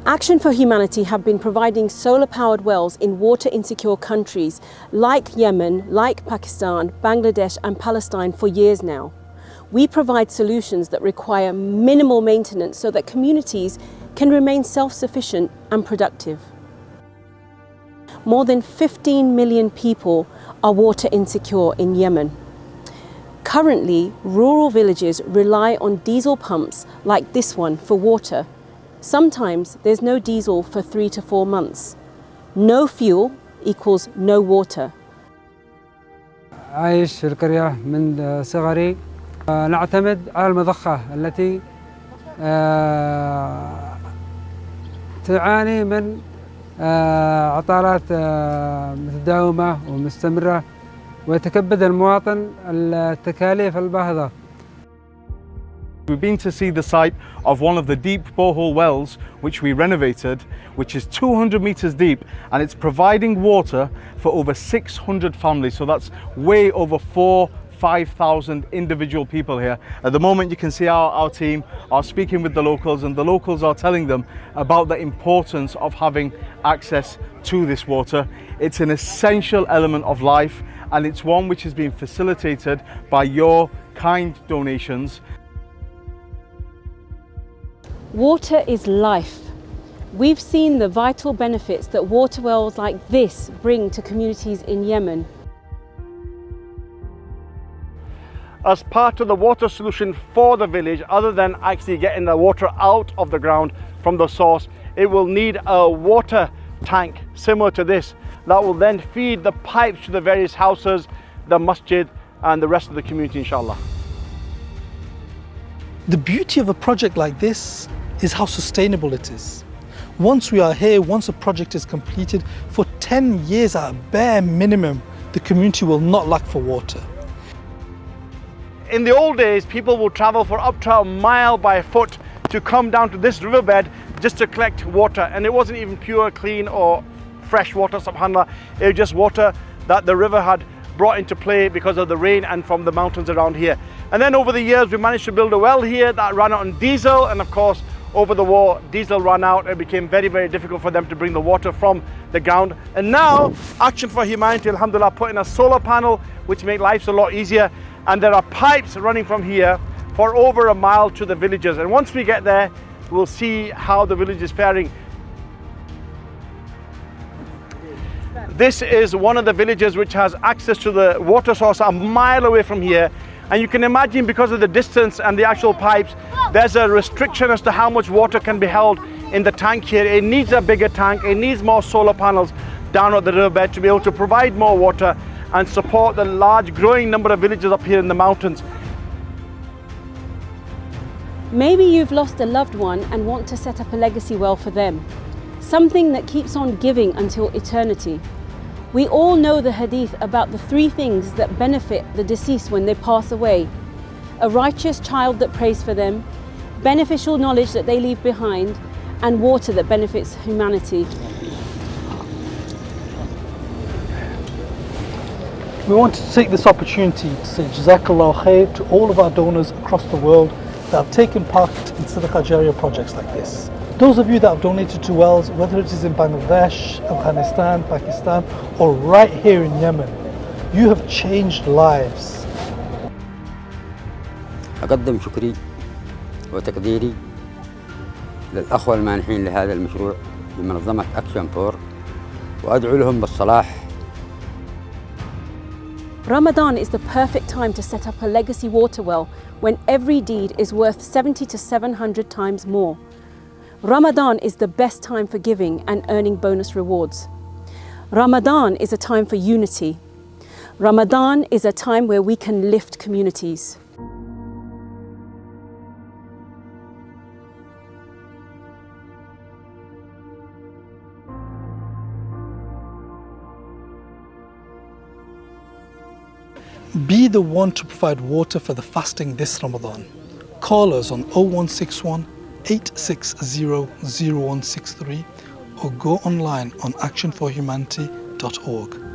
Action for Humanity have been providing solar-powered wells in water-insecure countries like Yemen, like Pakistan, Bangladesh and Palestine for years now. We provide solutions that require minimal maintenance so that communities can remain self-sufficient and productive. More than 15 million people are water insecure in Yemen. Currently, rural villages rely on diesel pumps like this one for water. Sometimes there's no diesel for 3 to 4 months. No fuel equals no water. عايش في القرية من صغري. نعتمد على المضخة التي تعاني من عطلات متداومة ومستمرة ويتكبد المواطن التكاليف الباهظة. We've been to see the site of one of the deep borehole wells which we renovated, which is 200 meters deep, and it's providing water for over 600 families. So that's way over 5,000 individual people here. At the moment you can see our team are speaking with the locals, and the locals are telling them about the importance of having access to this water. It's an essential element of life, and it's one which has been facilitated by your kind donations. Water is life. We've seen the vital benefits that water wells like this bring to communities in Yemen. As part of the water solution for the village, other than actually getting the water out of the ground from the source, it will need a water tank similar to this that will then feed the pipes to the various houses, the masjid and the rest of the community, inshallah. The beauty of a project like this is how sustainable it is. Once we are here, once a project is completed, for 10 years at a bare minimum, the community will not lack for water. In the old days, people would travel for up to a mile by foot to come down to this riverbed just to collect water, and it wasn't even pure, clean or fresh water, subhanAllah. It was just water that the river had brought into play because of the rain and from the mountains around here. And then over the years we managed to build a well here that ran on diesel, and of course over the war diesel ran out. It became very, very difficult for them to bring the water from the ground. And now Action for Humanity, alhamdulillah, put in a solar panel which make life a lot easier, and there are pipes running from here for over a mile to the villages. And once we get there, we'll see how the village is faring. This is one of the villages which has access to the water source a mile away from here. And you can imagine, because of the distance and the actual pipes, there's a restriction as to how much water can be held in the tank here. It needs a bigger tank, it needs more solar panels down at the riverbed to be able to provide more water and support the large growing number of villages up here in the mountains. Maybe you've lost a loved one and want to set up a legacy well for them, something that keeps on giving until eternity. We all know the hadith about the 3 things that benefit the deceased when they pass away: a righteous child that prays for them, beneficial knowledge that they leave behind, and water that benefits humanity. We want to take this opportunity to say Jazakallah khair to all of our donors across the world that have taken part in Sadaqah Jariyah projects like this. Those of you that have donated to wells, whether it is in Bangladesh, Afghanistan, Pakistan, or right here in Yemen, you have changed lives. أقدم شكري وتقديري للأخوة المانحين لهذا المشروع بمنظمة أكشن فور، وأدعو لهم بالصلاح. Ramadan is the perfect time to set up a legacy water well when every deed is worth 70 to 700 times more. Ramadan is the best time for giving and earning bonus rewards. Ramadan is a time for unity. Ramadan is a time where we can lift communities. Be the one to provide water for the fasting this Ramadan. Call us on 0161 860 0163 or go online on actionforhumanity.org.